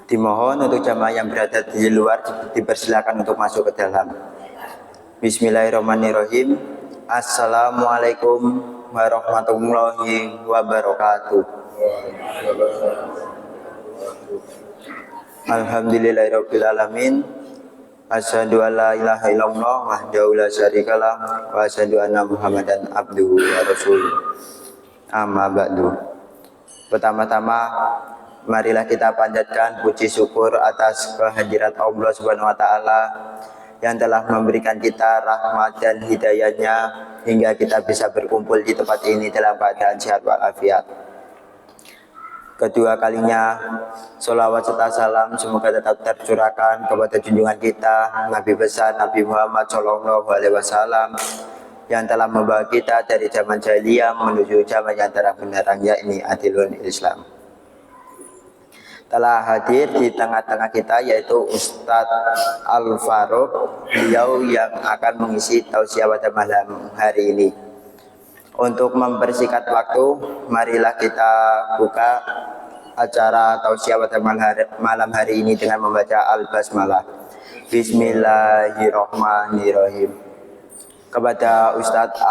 Dimohon untuk jamaah yang berada di luar dipersilakan untuk masuk ke dalam. Bismillahirrahmanirrahim. Assalamualaikum warahmatullahi wabarakatuh. Alhamdulillahirabbil alamin. Asyhadu an la ilaha illallah wahdahu la syarikalah wa asyhadu anna Muhammadan abduhu wa rasuluh. Amma ba'du. Pertama-tama marilah kita panjatkan puji syukur atas kehadirat Allah Subhanahu wa taala yang telah memberikan kita rahmat dan hidayahnya hingga kita bisa berkumpul di tempat ini dalam keadaan sehat walafiat. Kedua kalinya sholawat serta salam semoga tetap tercurahkan kepada junjungan kita Nabi besar Nabi Muhammad SAW yang telah membawa kita dari zaman jahiliyah menuju zaman yang terang benderang, yakni adilul Islam. Telah hadir di tengah-tengah kita yaitu Ustadz Al-Faruq, beliau yang akan mengisi tausiah pada malam hari ini. Untuk mempersingkat waktu, marilah kita buka acara tausiah pada malam hari ini dengan membaca Al-Basmalah. Bismillahirrahmanirrahim. Kepada Ustadz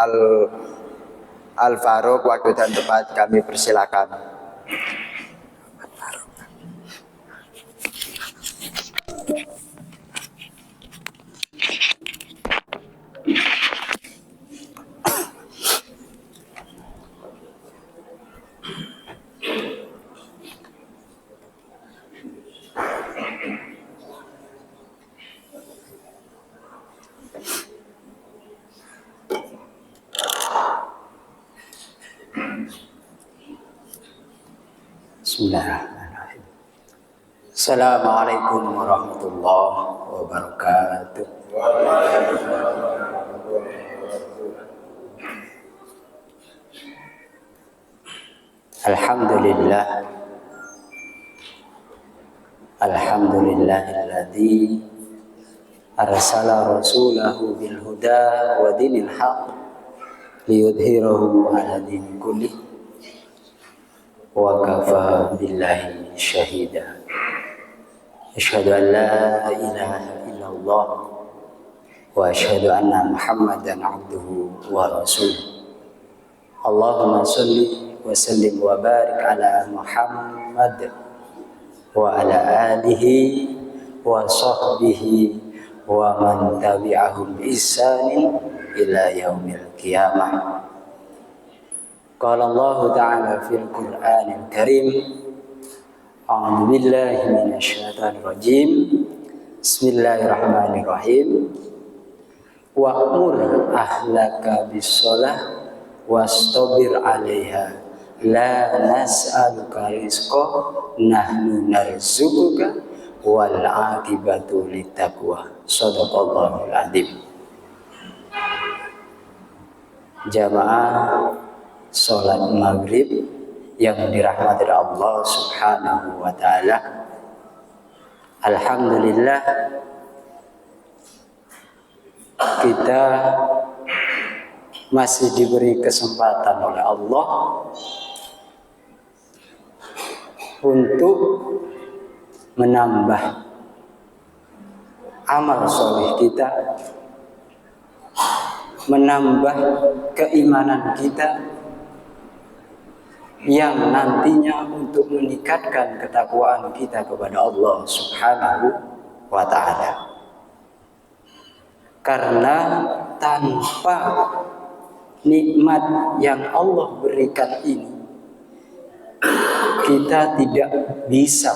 Al-Faruq, waktu dan tempat kami persilakan. Bismillahirrahmanirrahim. Assalamualaikum warahmatullahi wabarakatuh. Alhamdulillah. Alhamdulillahilladzi arsala rasulahu bil huda wa dinil haq liyudhhirahu 'ala dini kullih wa kafa billahi syahida. Asyhadu an la ilaha illallah wa asyhadu anna Muhammadan abduhu wa rasuluh. Allahumma shalli wa sallim wa barik ala Muhammad wa ala alihi wa sahbihi wa man tabi'ahum bi ihsanin ila yaumil qiyamah. Qala Allah Ta'ala fil Qur'anil Karim. A'udzu billahi minasy syaithanir rajim. Bismillahirrahmanirrahim. Wa'mur ahlaka bis-shalah wastabir 'alaiha. La nas'aluka rizqa nahnu narzuquka wal 'aqibatu littaqwa. Shadaqallahul 'adzim. Jamaah sholat maghrib yang dirahmati Allah Subhanahu wa ta'ala, alhamdulillah kita masih diberi kesempatan oleh Allah untuk menambah amal soleh kita, menambah keimanan kita yang nantinya untuk meningkatkan ketakwaan kita kepada Allah Subhanahu wa ta'ala. Karena tanpa nikmat yang Allah berikan ini, kita tidak bisa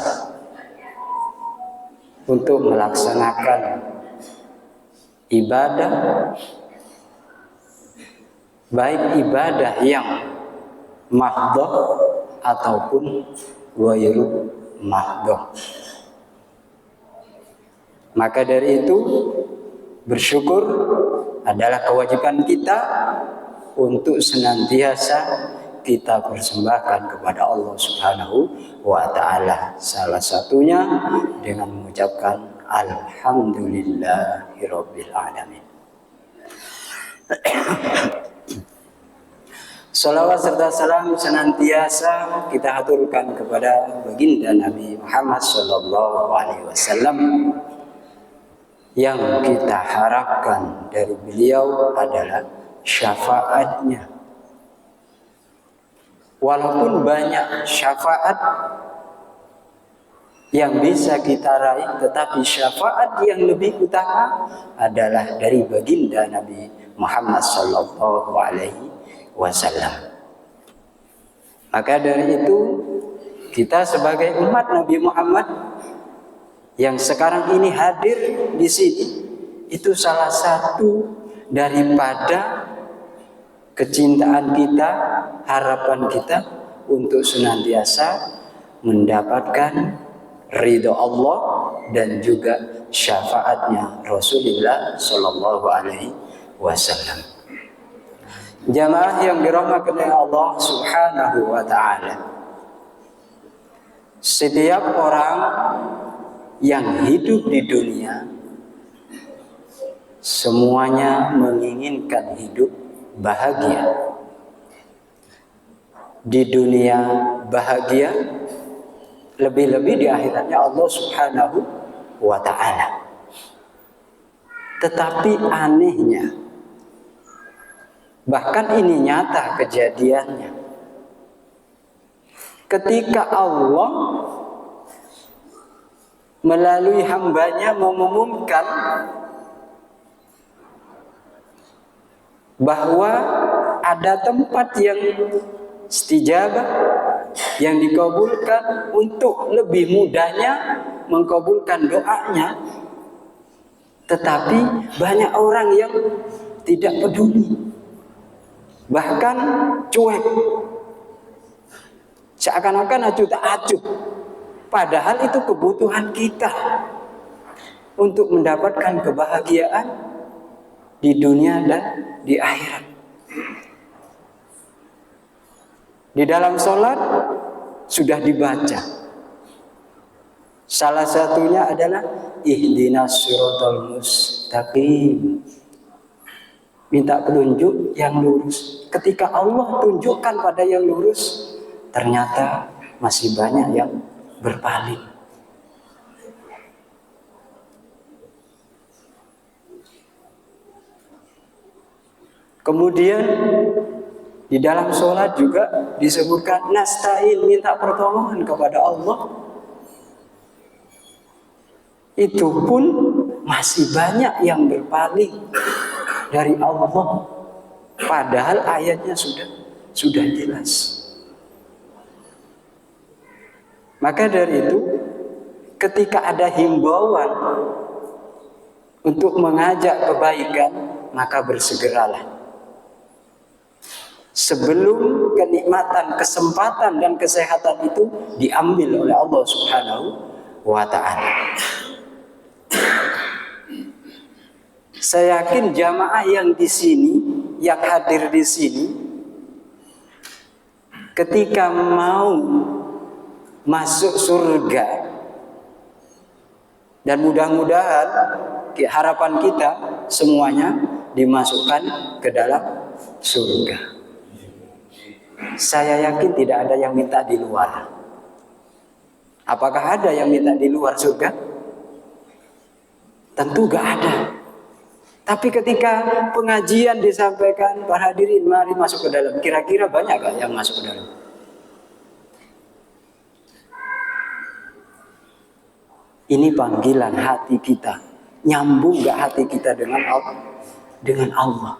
untuk melaksanakan ibadah, baik ibadah yang mahdoh ataupun ghairu mahdoh. Maka dari itu bersyukur adalah kewajiban kita untuk senantiasa kita persembahkan kepada Allah Subhanahu wa ta'ala. Salah satunya dengan mengucapkan Alhamdulillahirabbil alamin. Salawat serta salam senantiasa kita haturkan kepada baginda Nabi Muhammad Sallallahu Alaihi Wasallam, yang kita harapkan dari beliau adalah syafaatnya. Walaupun banyak syafaat yang bisa kita raih, tetapi syafaat yang lebih utama adalah dari baginda Nabi Muhammad Sallallahu Alaihi Wasallam. Maka dari itu kita sebagai umat Nabi Muhammad yang sekarang ini hadir di sini, itu salah satu daripada kecintaan kita, harapan kita untuk senantiasa mendapatkan ridho Allah dan juga syafaatnya Rasulullah Sallallahu Alaihi Wasallam. Jamaah yang dirahmati oleh Allah Subhanahu wa Ta'ala, setiap orang yang hidup di dunia semuanya menginginkan hidup bahagia. Di dunia bahagia, lebih-lebih di akhiratnya Allah Subhanahu wa Ta'ala. Tetapi anehnya, bahkan ini nyata kejadiannya, ketika Allah melalui hambanya mengumumkan bahwa ada tempat yang istijabah, yang dikabulkan untuk lebih mudahnya mengkabulkan doanya, tetapi banyak orang yang tidak peduli, bahkan cuek, seakan-akan acuh tak acuh. Padahal itu kebutuhan kita untuk mendapatkan kebahagiaan di dunia dan di akhirat. Di dalam sholat sudah dibaca, salah satunya adalah ihdinas siratal mustaqim, minta petunjuk yang lurus. Ketika Allah tunjukkan pada yang lurus, ternyata masih banyak yang berpaling. Kemudian di dalam sholat juga disebutkan nasta'in, minta pertolongan kepada Allah. Itu pun masih banyak yang berpaling dari Allah, padahal ayatnya sudah jelas. Maka dari itu, ketika ada himbauan untuk mengajak kebaikan, maka bersegeralah. Sebelum kenikmatan, kesempatan dan kesehatan itu diambil oleh Allah Subhanahu wa Ta'ala. Saya yakin jamaah yang di sini, yang hadir di sini, ketika mau masuk surga, dan mudah-mudahan harapan kita semuanya dimasukkan ke dalam surga. Saya yakin tidak ada yang minta di luar. Apakah ada yang minta di luar surga? Tentu gak ada. Tapi ketika pengajian disampaikan, para hadirin mari masuk ke dalam, kira-kira banyak gak yang masuk ke dalam? Ini panggilan hati kita. Nyambung gak hati kita dengan Allah? Dengan Allah.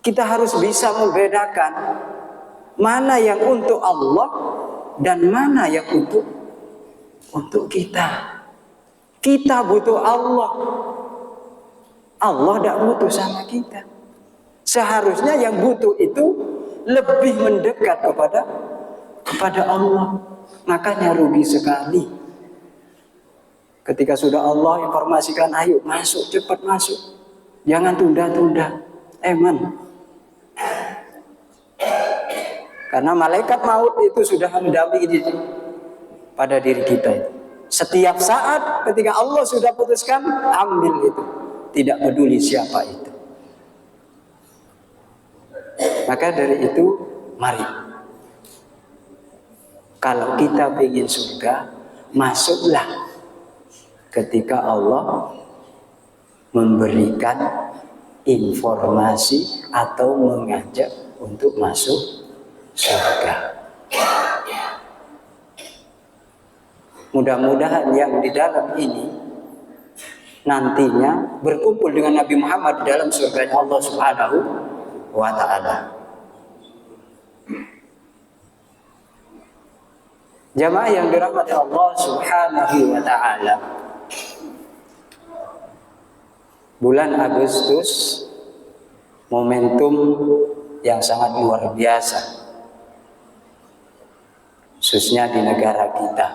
Kita harus bisa membedakan mana yang untuk Allah dan mana yang untuk kita. Kita butuh Allah. Allah tidak butuh sama kita. Seharusnya yang butuh itu lebih mendekat kepada Allah. Makanya rugi sekali ketika sudah Allah informasikan, ayo masuk, cepat masuk, jangan tunda-tunda. Karena malaikat maut itu sudah mendampingi pada diri kita. Setiap saat ketika Allah sudah putuskan, ambil itu. Tidak peduli siapa itu. Maka dari itu, mari. Kalau kita ingin surga, masuklah ketika Allah memberikan informasi atau mengajak untuk masuk surga. Mudah-mudahan yang di dalam ini nantinya berkumpul dengan Nabi Muhammad di dalam surganya Allah Subhanahu wa Ta'ala. Jamaah yang dirahmati Allah Subhanahu wa Ta'ala, bulan Agustus momentum yang sangat luar biasa, khususnya di negara kita.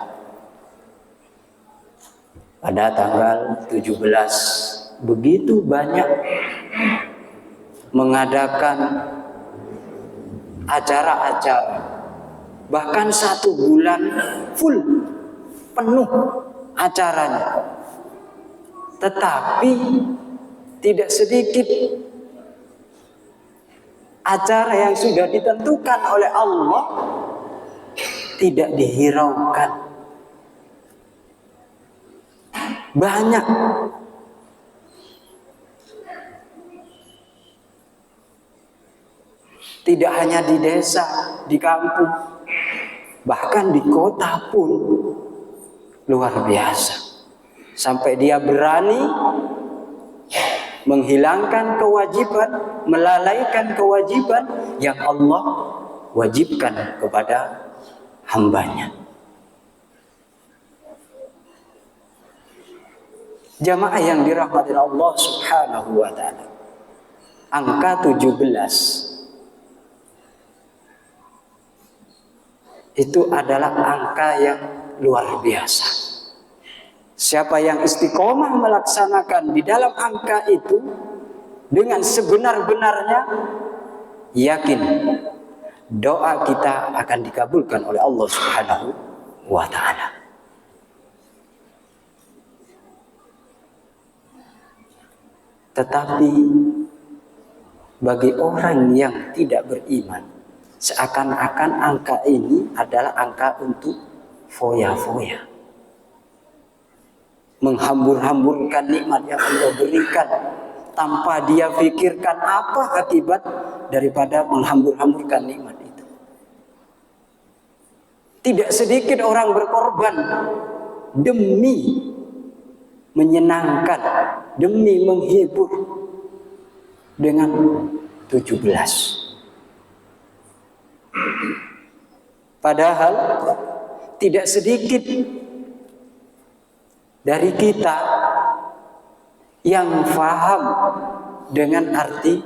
Pada tanggal 17 begitu banyak mengadakan acara-acara, bahkan 1 bulan full penuh acaranya. Tetapi tidak sedikit acara yang sudah ditentukan oleh Allah tidak dihiraukan. Banyak tidak hanya di desa, di kampung, bahkan di kota pun luar biasa. Sampai dia berani menghilangkan kewajiban, melalaikan kewajiban yang Allah wajibkan kepada hambanya. Jamaah yang dirahmati Allah Subhanahu wa Ta'ala, angka 17 itu adalah angka yang luar biasa. Siapa yang istiqomah melaksanakan di dalam angka itu dengan sebenar-benarnya, yakin doa kita akan dikabulkan oleh Allah Subhanahu wa Ta'ala. Tetapi bagi orang yang tidak beriman, seakan-akan angka ini adalah angka untuk foya-foya, menghambur-hamburkan nikmat yang Allah berikan tanpa dia pikirkan apa akibat daripada menghambur-hamburkan nikmat itu. Tidak sedikit orang berkorban demi menyenangkan, demi menghibur dengan 17. Padahal tidak sedikit dari kita yang faham dengan arti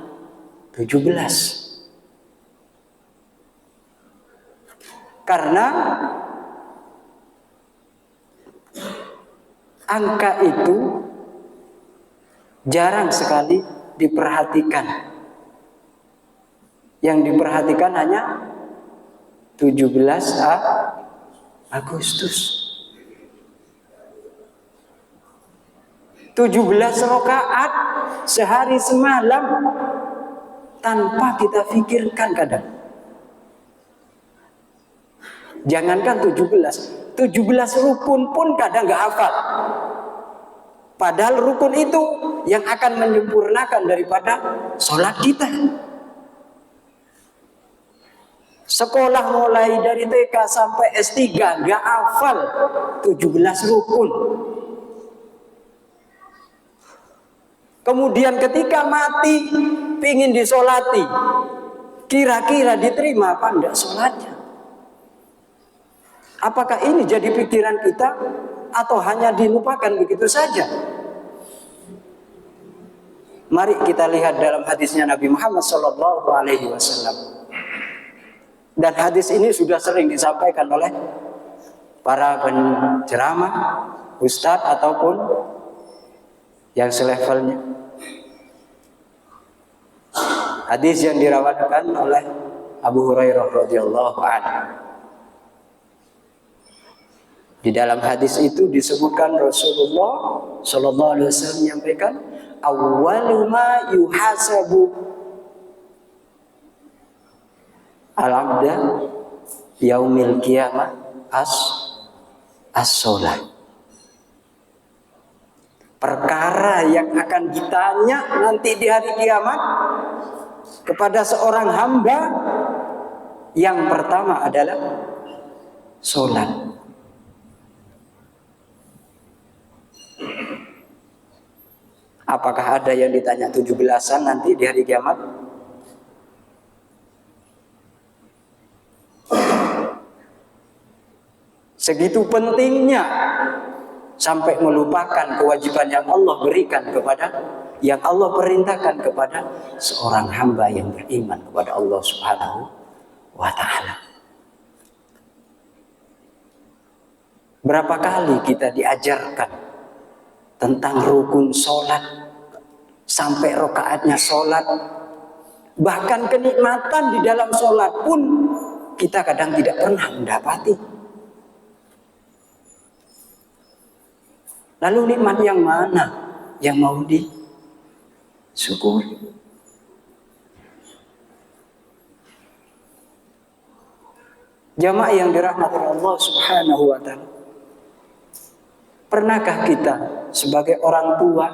17. Karena angka itu jarang sekali diperhatikan. Yang diperhatikan hanya 17 Agustus. 17 rakaat sehari semalam tanpa kita pikirkan kadang. Jangankan 17 rukun pun kadang gak hafal. Padahal rukun itu yang akan menyempurnakan daripada sholat kita. Sekolah mulai dari TK sampai S3 gak hafal 17 rukun. Kemudian ketika mati pingin disolati, kira-kira diterima apa enggak sholatnya? Apakah ini jadi pikiran kita atau hanya dilupakan begitu saja? Mari kita lihat dalam hadisnya Nabi Muhammad SAW. Dan hadis ini sudah sering disampaikan oleh para penceramah, ustadz ataupun yang selevelnya. Hadis yang diriwayatkan oleh Abu Hurairah radhiyallahu anhu. Di dalam hadis itu disebutkan Rasulullah sallallahu alaihi wasallam menyampaikan, awwalu ma yuhasabu al-abda yaumil qiyamah as-sholat. Perkara yang akan ditanya nanti di hari kiamat kepada seorang hamba, yang pertama adalah sholat. Apakah ada yang ditanya 17-an nanti di hari kiamat? Segitu pentingnya sampai melupakan kewajiban yang Allah berikan kepada, yang Allah perintahkan kepada seorang hamba yang beriman kepada Allah Subhanahu wa ta'ala. Berapa kali kita diajarkan tentang rukun sholat, sampai rokaatnya sholat, bahkan kenikmatan di dalam sholat pun kita kadang tidak pernah mendapati. Lalu nikmat yang mana yang mau disyukuri? Jamaah yang dirahmati Allah Subhanahu wa ta'ala, pernahkah kita sebagai orang tua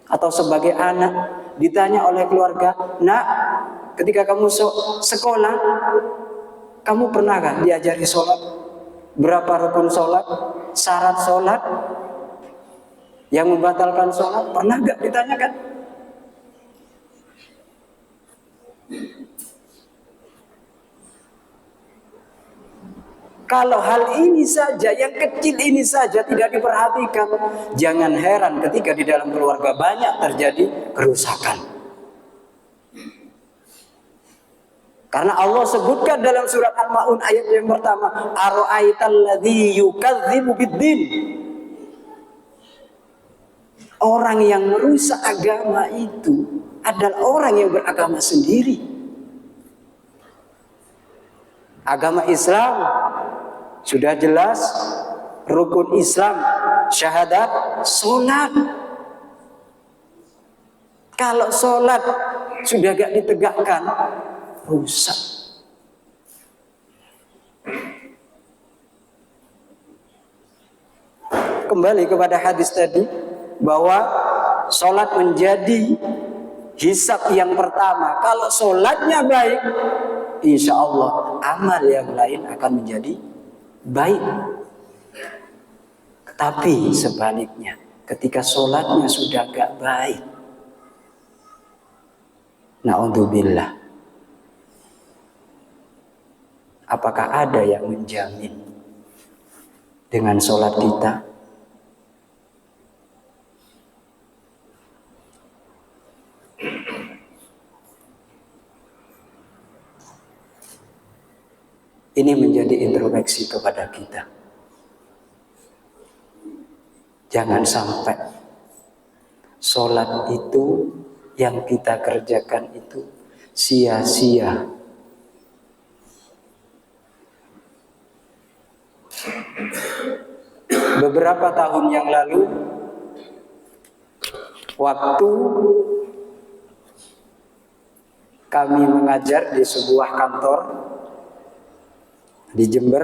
atau sebagai anak ditanya oleh keluarga, "Nak, ketika kamu sekolah, kamu pernahkah diajari sholat? Berapa rukun sholat, syarat sholat, yang membatalkan sholat?" Pernah gak ditanyakan? Kalau hal ini saja, yang kecil ini saja tidak diperhatikan, jangan heran ketika di dalam keluarga banyak terjadi kerusakan. Karena Allah sebutkan dalam surat Al-Ma'un ayat yang pertama, "Ara'aital ladzi yukadzibu biddin." Orang yang merusak agama itu adalah orang yang beragama sendiri. Agama Islam sudah jelas, rukun Islam syahadat, sholat. Kalau sholat sudah gak ditegakkan, rusak. Kembali kepada hadis tadi, bahwa sholat menjadi hisab yang pertama. Kalau sholatnya baik, insya Allah amal yang lain akan menjadi baik. Tapi sebaliknya, ketika sholatnya sudah gak baik, na'udzubillah, apakah ada yang menjamin dengan sholat kita ini menjadi introspeksi kepada kita? Jangan sampai sholat itu yang kita kerjakan itu sia-sia. Beberapa tahun yang lalu, waktu kami mengajar di sebuah kantor di Jember,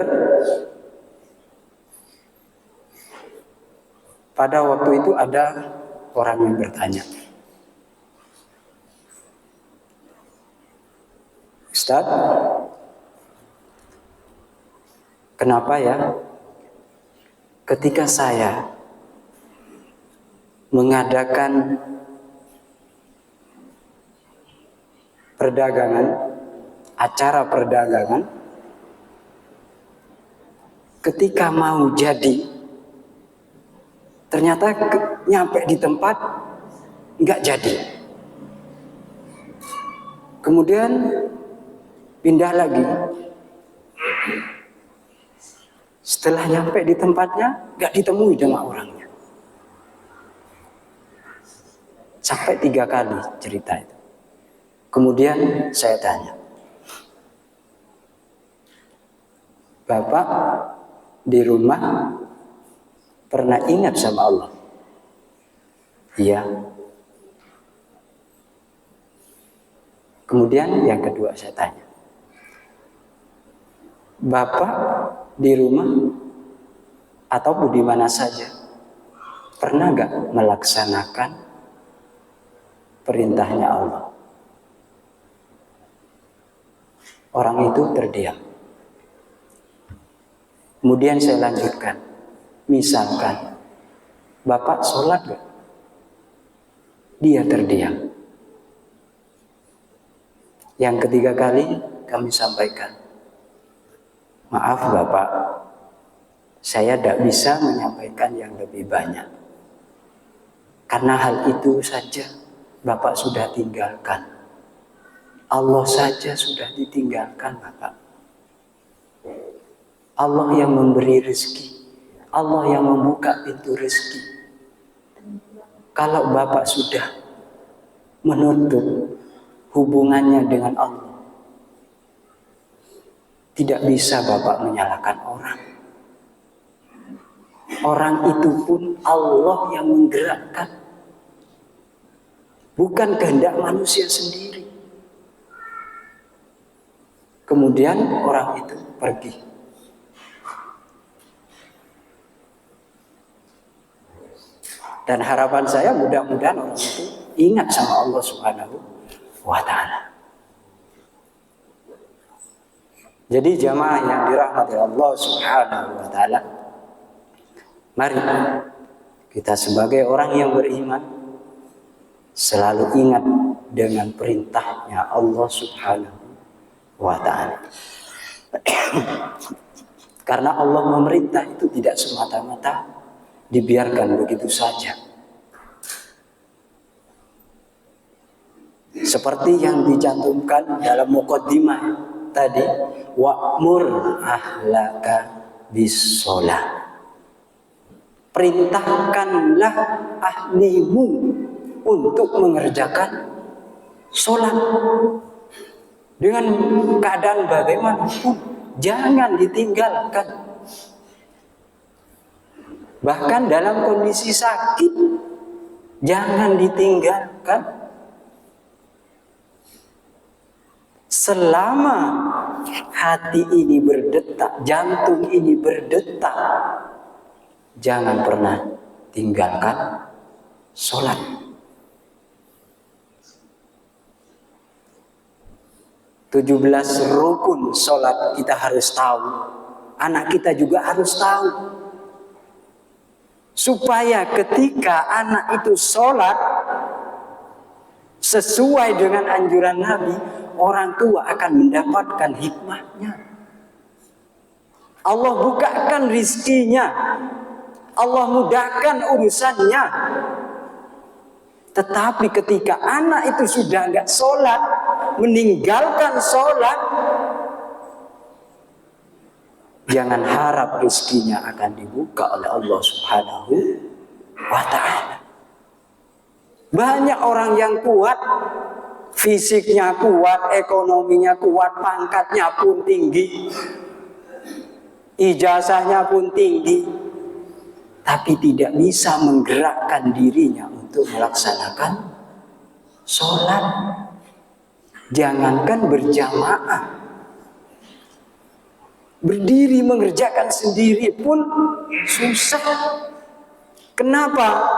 pada waktu itu ada orang yang bertanya, "Ustaz, kenapa ya ketika saya mengadakan perdagangan, acara perdagangan, ketika mau jadi, ternyata nyampe di tempat nggak jadi. Kemudian pindah lagi. Setelah nyampe di tempatnya, nggak ditemui dengan orangnya. Sampai 3 kali cerita itu. Kemudian saya tanya, "Bapak di rumah pernah ingat sama Allah?" "Iya." Kemudian yang kedua saya tanya, Bapak di rumah ataupun di mana saja pernah gak melaksanakan perintahnya Allah? Orang itu terdiam. Kemudian saya lanjutkan. Misalkan Bapak sholat gak? Dia terdiam. Yang ketiga kali kami sampaikan, maaf Bapak, saya tidak bisa menyampaikan yang lebih banyak. Karena hal itu saja Bapak sudah tinggalkan. Allah saja sudah ditinggalkan Bapak. Allah yang memberi rezeki, Allah yang membuka pintu rezeki. Kalau Bapak sudah menutup hubungannya dengan Allah, tidak bisa Bapak menyalahkan orang. Orang itu pun Allah yang menggerakkan, bukan kehendak manusia sendiri. Kemudian orang itu pergi. Dan harapan saya mudah-mudahan orang itu ingat sama Allah Subhanahu wa ta'ala. Jadi jamaah yang dirahmati Allah Subhanahu wa ta'ala, mari kita sebagai orang yang beriman selalu ingat dengan perintahnya Allah Subhanahu wa ta'ala. Karena Allah memerintah itu tidak semata-mata dibiarkan begitu saja. Seperti yang dicantumkan dalam muqaddimah tadi, wa'mur ahlaka bis-shalah. Perintahkanlah ahlimu untuk mengerjakan sholat. Dengan keadaan bagaimanapun, jangan ditinggalkan. Bahkan dalam kondisi sakit, jangan ditinggalkan. Selama hati ini berdetak, jantung ini berdetak, jangan pernah tinggalkan sholat. Tujuh 17 rukun sholat kita harus tahu. Anak kita juga harus tahu. Supaya ketika anak itu sholat sesuai dengan anjuran Nabi, orang tua akan mendapatkan hikmahnya. Allah bukakan rizkinya, Allah mudahkan urusannya. Tetapi ketika anak itu sudah enggak sholat, meninggalkan sholat, jangan harap rizkinya akan dibuka oleh Allah Subhanahu wa ta'ala. Banyak orang yang kuat, fisiknya kuat, ekonominya kuat, pangkatnya pun tinggi, ijazahnya pun tinggi, tapi tidak bisa menggerakkan dirinya untuk melaksanakan sholat. Jangankan berjamaah, berdiri mengerjakan sendiri pun susah. Kenapa?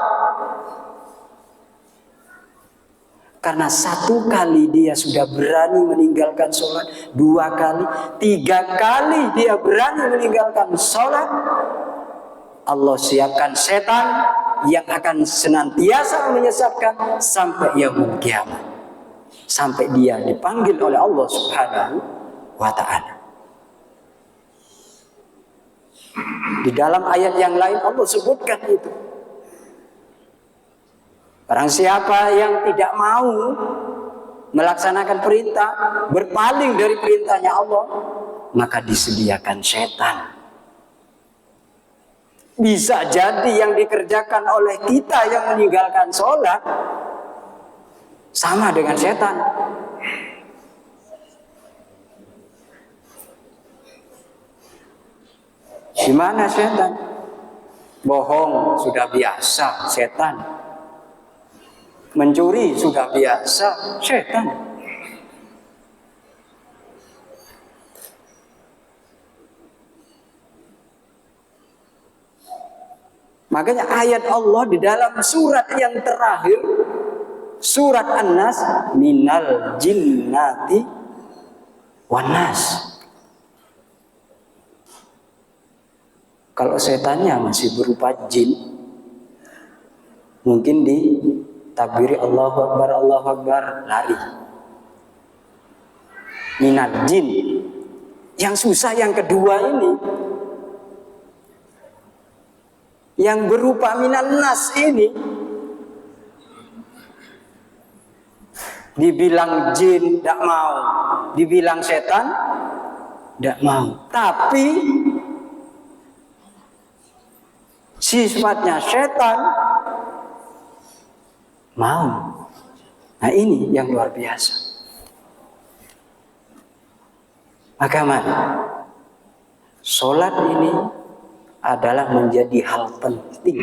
Karena satu kali dia sudah berani meninggalkan sholat, 2 kali, 3 kali dia berani meninggalkan sholat, Allah siapkan setan yang akan senantiasa menyesatkan sampai yaumul kiamat, sampai dia dipanggil oleh Allah Subhanahu wa ta'ala. Di dalam ayat yang lain Allah sebutkan itu. Barang siapa yang tidak mau melaksanakan perintah, berpaling dari perintahnya Allah, maka disediakan setan. Bisa jadi yang dikerjakan oleh kita yang meninggalkan sholat sama dengan setan. Gimana setan? Bohong sudah biasa setan. Mencuri sudah biasa setan. Makanya ayat Allah di dalam surat yang terakhir, surat An-Nas, minal jinnati wan nas. Kalau setannya masih berupa jin, mungkin ditakbiri Allahu Akbar, lari. Minal jin. Yang susah yang kedua ini, yang berupa minan nas ini, dibilang jin tidak mau, dibilang setan tidak mau, tapi sifatnya setan mau. Nah ini yang luar biasa. Maka mari, sholat ini adalah menjadi hal penting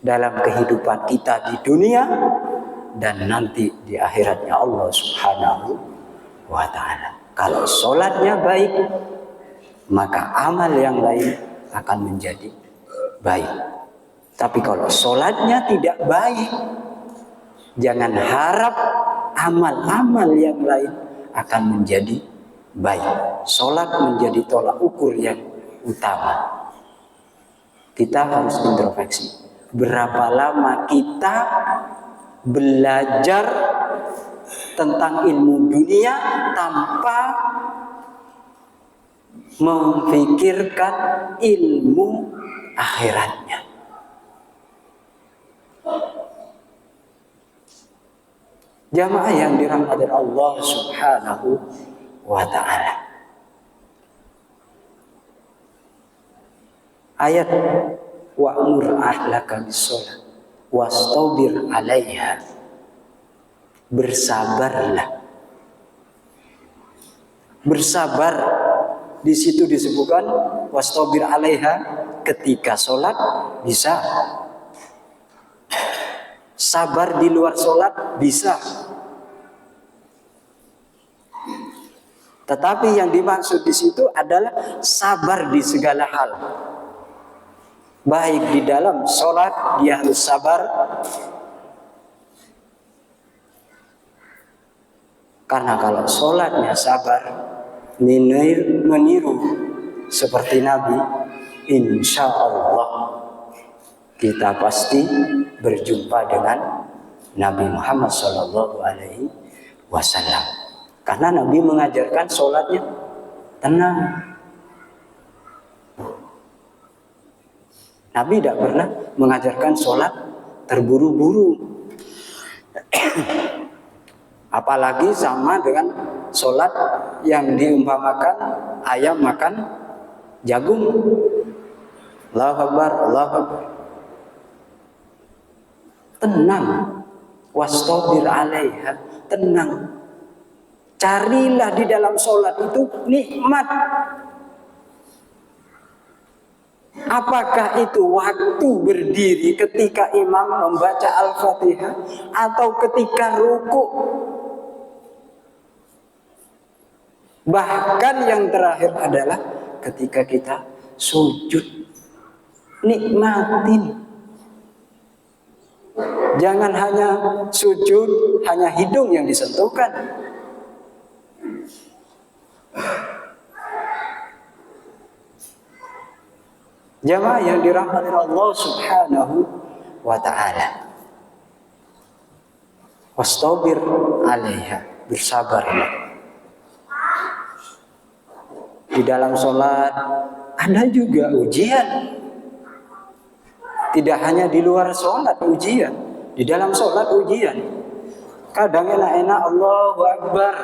dalam kehidupan kita di dunia dan nanti di akhiratnya Allah Subhanahu wa ta'ala. Kalau sholatnya baik, maka amal yang lain akan menjadi baik. Tapi kalau sholatnya tidak baik, jangan harap amal-amal yang lain akan menjadi baik. Sholat menjadi tolak ukur yang utama. Kita harus introspeksi. Berapa lama kita belajar tentang ilmu dunia tanpa memikirkan ilmu akhiratnya. Jamaah yang dirahmati Allah Subhanahu wa ta'ala. Ayat wa'mur ahlaka bis-shalah wastabir 'alaiha. Bersabarlah. Bersabar di situ disebutkan wastabir 'alaiha, ketika sholat bisa. Sabar di luar sholat bisa. Tetapi yang dimaksud di situ adalah sabar di segala hal. Baik di dalam sholat dia harus sabar, karena kalau sholatnya sabar, meniru seperti Nabi, insya Allah kita pasti berjumpa dengan Nabi Muhammad SAW. Karena Nabi mengajarkan sholatnya tenang. Nabi tidak pernah mengajarkan sholat terburu-buru. Apalagi sama dengan sholat yang diumpamakan ayam makan jagung. Allahu Akbar, Allahu Akbar. Tenang. Wastabir 'alaiha. Tenang. Carilah di dalam sholat itu nikmat. Apakah itu waktu berdiri ketika imam membaca Al-Fatihah atau ketika ruku? Bahkan yang terakhir adalah ketika kita sujud. Nikmatin. Jangan hanya sujud, hanya hidung yang disentuhkan. Jamaah yang dirahmati Allah Subhanahu wa ta'ala. Wastabir 'alaiha. Bersabarlah. Di dalam sholat ada juga ujian. Tidak hanya di luar sholat ujian, di dalam sholat ujian. Kadang enak-enak Allahu Akbar,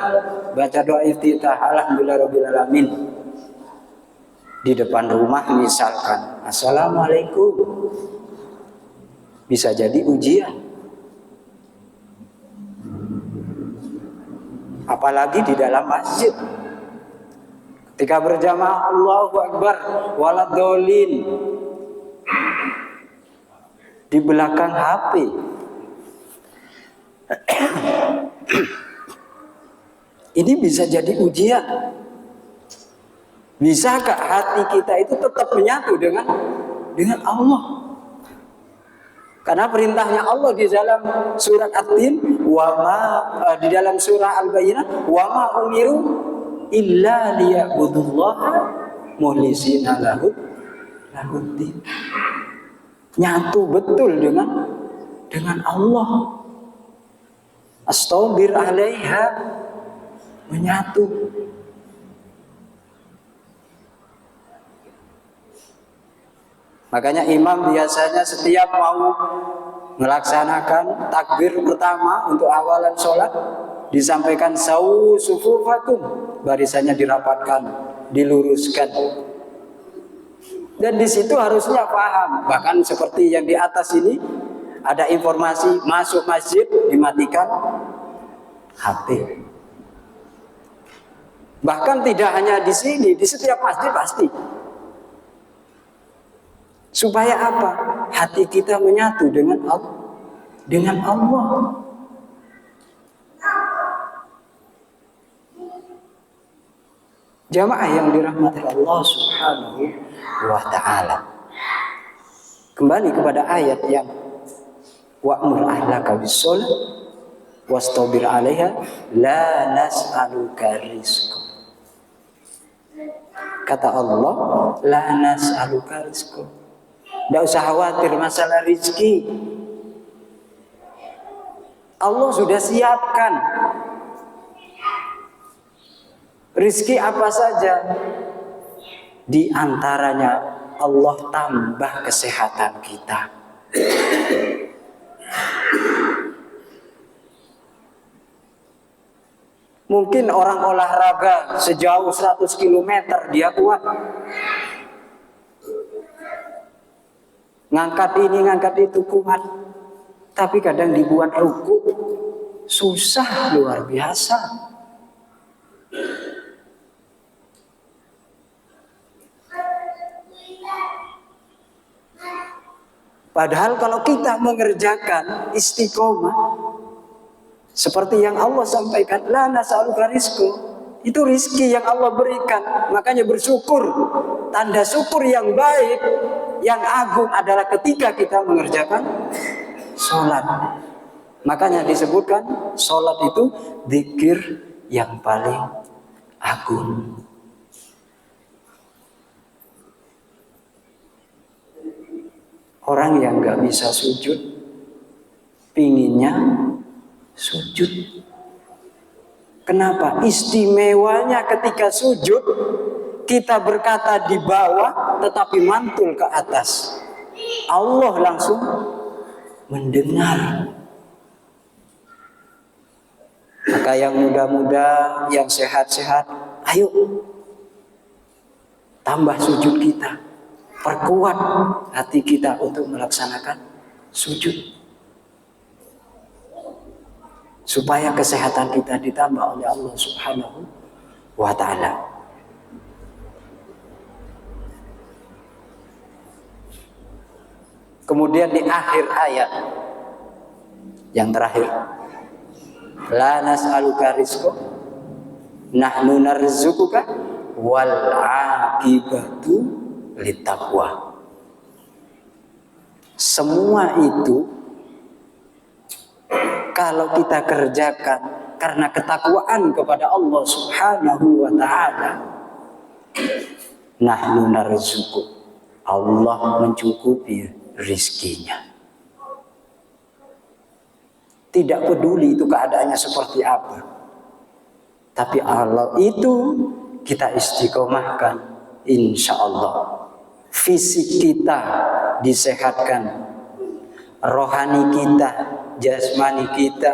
baca doa iftitah, alhamdulillah rabbil alamin. Di depan rumah misalkan, assalamualaikum, bisa jadi ujian. Apalagi di dalam masjid, ketika berjamaah Allahu Akbar waladhdallin, di belakang HP. Ini bisa jadi ujian. Bisakah hati kita itu tetap menyatu dengan Allah? Karena perintahnya Allah di dalam surat At-Tin, di dalam surah Al-Bayyinah, wa ma umiru illa liya'budullaha mukhlisina lahuddin. Nyatu betul dengan Allah. Astabir alaiha, menyatu. Makanya imam biasanya setiap mau melaksanakan takbir pertama untuk awalan sholat, disampaikan sawu sufufakum, barisannya dirapatkan, diluruskan. Dan di situ harusnya paham. Bahkan seperti yang di atas ini, ada informasi masuk masjid dimatikan HP. Bahkan tidak hanya di sini, di setiap masjid pasti. Supaya apa? Hati kita menyatu dengan Allah. Jamaah yang dirahmati Allah Subhanahu wa ta'ala. Kembali kepada ayat yang wa'mur ahlaka bis-shalah wastabir 'alaiha la nas'aluka rizqa. Kata Allah, la nas'aluka rizqa. Tidak usah khawatir masalah rizki. Allah sudah siapkan rizki apa saja. Di antaranya Allah tambah kesehatan kita. Mungkin orang olahraga sejauh 100 km dia kuat. Ngangkat ini, ngangkat itu kuat. Tapi kadang dibuat ruku susah luar biasa. Padahal kalau kita mengerjakan istiqomah seperti yang Allah sampaikan, la nas'aluka rizqa, itu rizki yang Allah berikan. Makanya bersyukur. Tanda syukur yang baik, yang agung adalah ketika kita mengerjakan sholat. Makanya disebutkan sholat itu zikir yang paling agung. Orang yang gak bisa sujud, pinginnya sujud. Kenapa? Istimewanya ketika sujud, kita berkata di bawah tetapi mantul ke atas. Allah langsung mendengar. Maka yang muda-muda, yang sehat-sehat, ayo tambah sujud kita. Perkuat hati kita untuk melaksanakan sujud. Supaya kesehatan kita ditambah oleh Allah Subhanahu wa ta'ala. Kemudian di akhir ayat yang terakhir, la nas'aluka rizqa nahnu narzuquka wal aqibatu littaqwa. Semua itu kalau kita kerjakan karena ketakwaan kepada Allah Subhanahu wa ta'ala, nahnu narzuqu, Allah mencukupi rizkinya. Tidak peduli itu keadaannya seperti apa, tapi Allah itu kita istiqomahkan, insya Allah fisik kita disehatkan, rohani kita, jasmani kita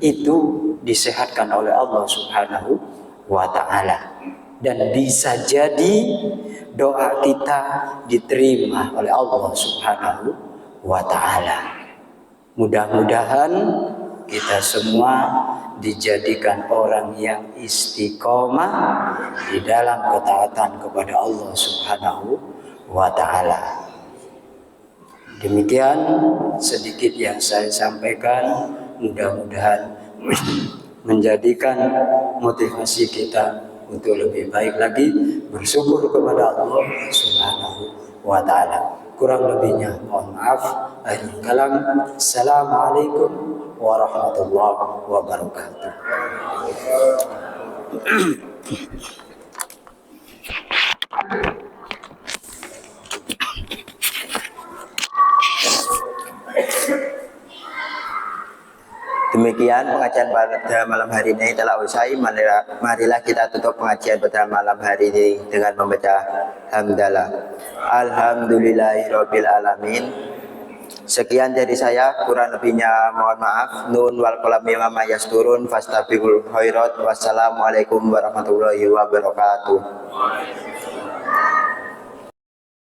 itu disehatkan oleh Allah Subhanahu wa ta'ala. Dan bisa jadi doa kita diterima oleh Allah Subhanahu wa ta'ala. Mudah-mudahan kita semua dijadikan orang yang istiqomah di dalam ketaatan kepada Allah Subhanahu wa ta'ala. Demikian sedikit yang saya sampaikan, mudah-mudahan menjadikan motivasi kita untuk lebih baik lagi bersyukur kepada Allah Subhanahu wa ta'ala. Kurang lebihnya mohon maaf. Akhirul kalam. Assalamualaikum warahmatullahi wabarakatuh. Demikian pengajian pada malam hari ini telah usai. Marilah kita tutup pengajian pada malam hari ini dengan membaca hamdalah. Alhamdulillahirabbil alamin. Sekian dari saya, kurang lebihnya mohon maaf. Nun wal qalam mimma yasturun fastabiqul khairat. Wassalamualaikum warahmatullahi wabarakatuh.